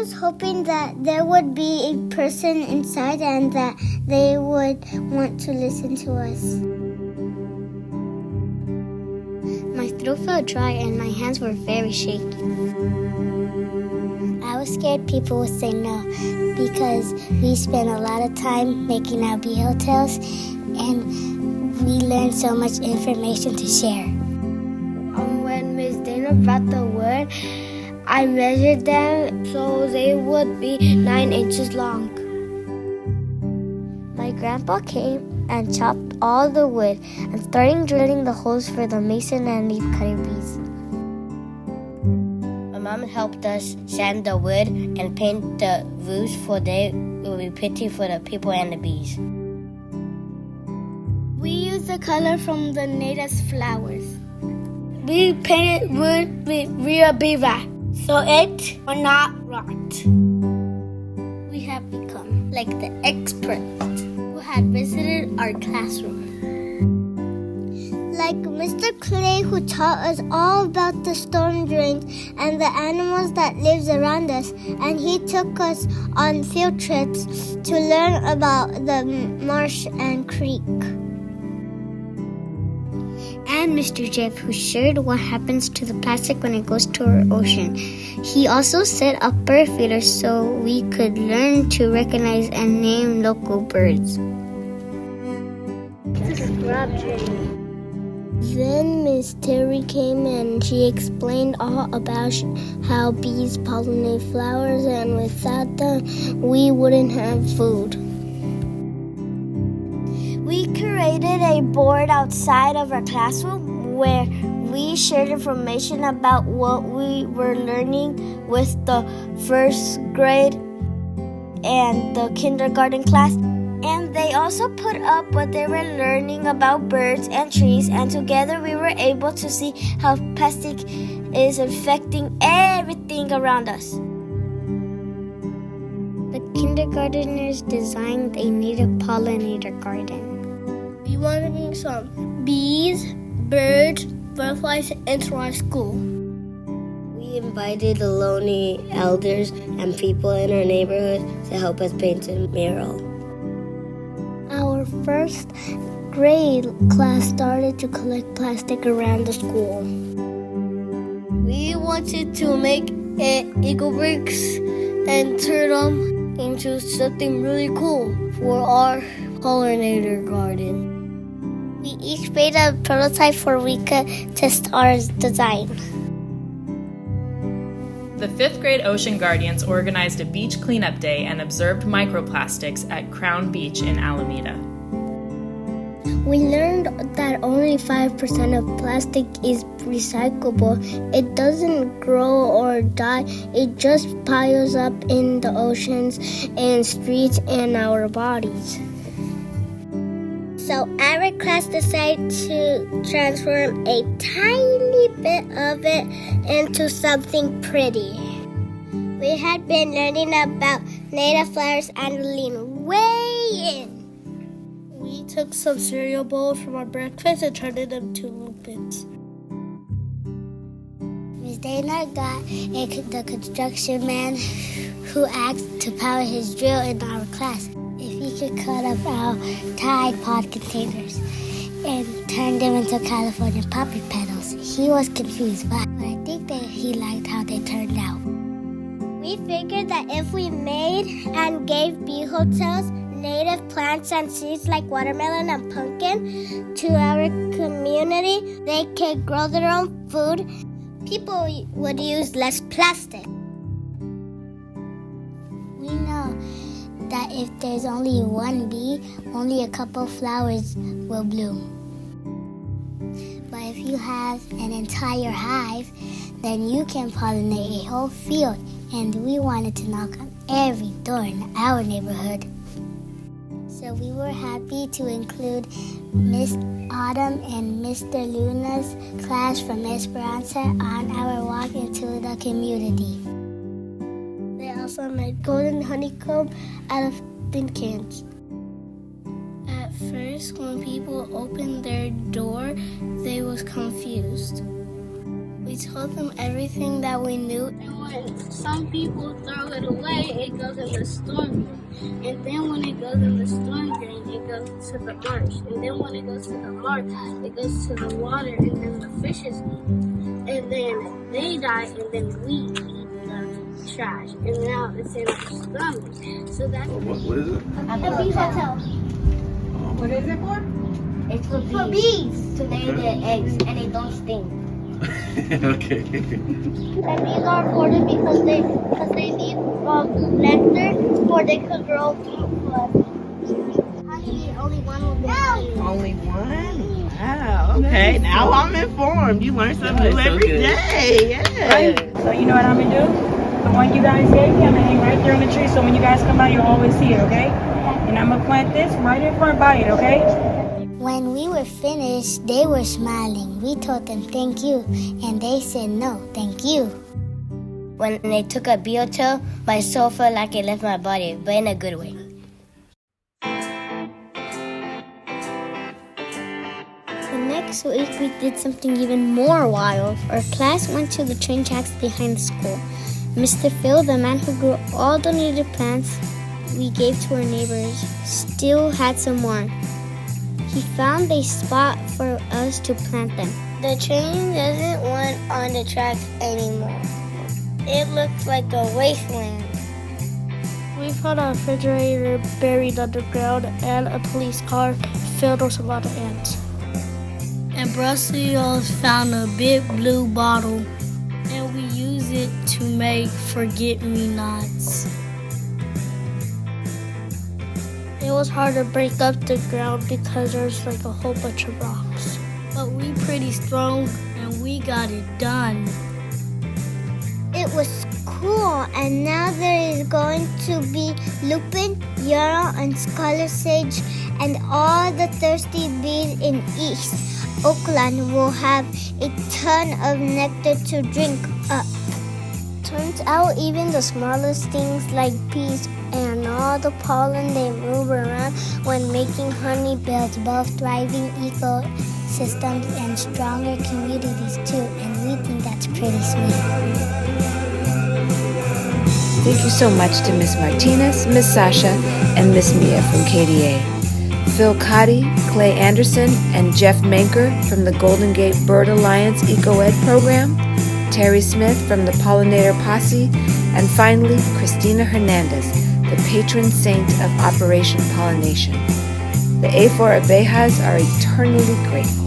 was hoping that there would be a person inside and that they would want to listen to us. My throat felt dry and my hands were very shaky. I was scared people would say no because we spent a lot of time making our bee hotels and we learned so much information to share. When Ms. Dana brought the wood, I measured them so they would be 9 inches long. My grandpa came and chopped all the wood and started drilling the holes for the mason and leaf cutter bees. My mom helped us sand the wood and paint the roofs so they will be pretty for the people and the bees. We used the color from the native flowers. We painted wood with real beeswax so it will not rot. We have become like the experts who had visited our classroom. Like Mr. Clay, who taught us all about the storm drains and the animals that lives around us, and he took us on field trips to learn about the marsh and creek. And Mr. Jeff, who shared what happens to the plastic when it goes to our ocean. He also set up bird feeders so we could learn to recognize and name local birds. Then Miss Terry came and she explained all about how bees pollinate flowers, and without them, we wouldn't have food. We created a board outside of our classroom where we shared information about what we were learning with the first grade and the kindergarten class. And they also put up what they were learning about birds and trees, and together we were able to see how plastic is affecting everything around us. The kindergartners designed a native pollinator garden. We wanted some bees, birds, butterflies into our school. We invited the lonely elders and people in our neighborhood to help us paint a mural. Our first grade class started to collect plastic around the school. We wanted to make eagle bricks and turn them into something really cool for our pollinator garden. We each made a prototype for we could test our design. The 5th grade Ocean Guardians organized a beach cleanup day and observed microplastics at Crown Beach in Alameda. We learned that only 5% of plastic is recyclable. It doesn't grow or die. It just piles up in the oceans and streets and our bodies. So our class decided to transform a tiny bit of it into something pretty. We had been learning about native flowers and leaned way in. We took some cereal bowls from our breakfast and turned them into lupins. Miss Dana got the construction man who asked to power his drill in our class. If he could cut up our Tide Pod containers and turn them into California poppy petals. He was confused, but I think that he liked how they turned out. We figured that if we made and gave bee hotels native plants and seeds like watermelon and pumpkin to our community, they could grow their own food. People would use less plastic. We know that if there's only one bee, only a couple flowers will bloom. But if you have an entire hive, then you can pollinate a whole field. And we wanted to knock on every door in our neighborhood. So we were happy to include Miss Autumn and Mr. Luna's class from Esperanza on our walk into the community. They also made golden honeycomb out of tin cans. At first, when people opened their door, they was confused. We told them everything that we knew. when some people throw it away, it goes in the storm drain. And then when it goes in the storm drain, it goes to the marsh. And then when it goes to the marsh, it goes to the water, and then the fishes eat. And then they die, and then we eat the trash. And now it's in our stomach. So that's What is it? a bee's hotel. What is it for? It's for bees to lay their eggs, and they don't sting. Okay. And these are important because they need nectar for they could grow fruit. Only one will be Only one? Wow, okay. Now I'm informed. You learn something new so every good. day. Yeah. Right. So you know what I'm gonna do? The one you guys gave me, I'm gonna hang right there on the tree so when you guys come by, you'll always see it, okay? And I'm gonna plant this right in front by it, okay? When we were finished, they were smiling. We told them thank you, and they said no, thank you. When they took a biotel, my soul felt like it left my body, but in a good way. The next week, we did something even more wild. Our class went to the train tracks behind the school. Mr. Phil, the man who grew all the native plants we gave to our neighbors, still had some more. He found a spot for us to plant them. The train doesn't run on the tracks anymore. It looks like a wasteland. We found a refrigerator buried underground and a police car filled with a lot of ants. And Brussels found a big blue bottle, and we use it to make forget-me-nots. It was hard to break up the ground because there's like a whole bunch of rocks. But we pretty strong and we got it done. It was cool, and now there is going to be lupin, yarrow, and scarlet sage, and all the thirsty bees in East Oakland will have a ton of nectar to drink up. Turns out even the smallest things like bees and all the pollen they move around when making honey builds both thriving ecosystems and stronger communities too, and we think that's pretty sweet. Thank you so much to Miss Martinez, Miss Sasha, and Miss Mia from KDA. Phil Cotty, Clay Anderson, and Jeff Manker from the Golden Gate Bird Alliance Eco-Ed program, Terry Smith from the Pollinator Posse, and finally, Christina Hernandez, the patron saint of Operation Pollination. The A4 Abejas are eternally grateful.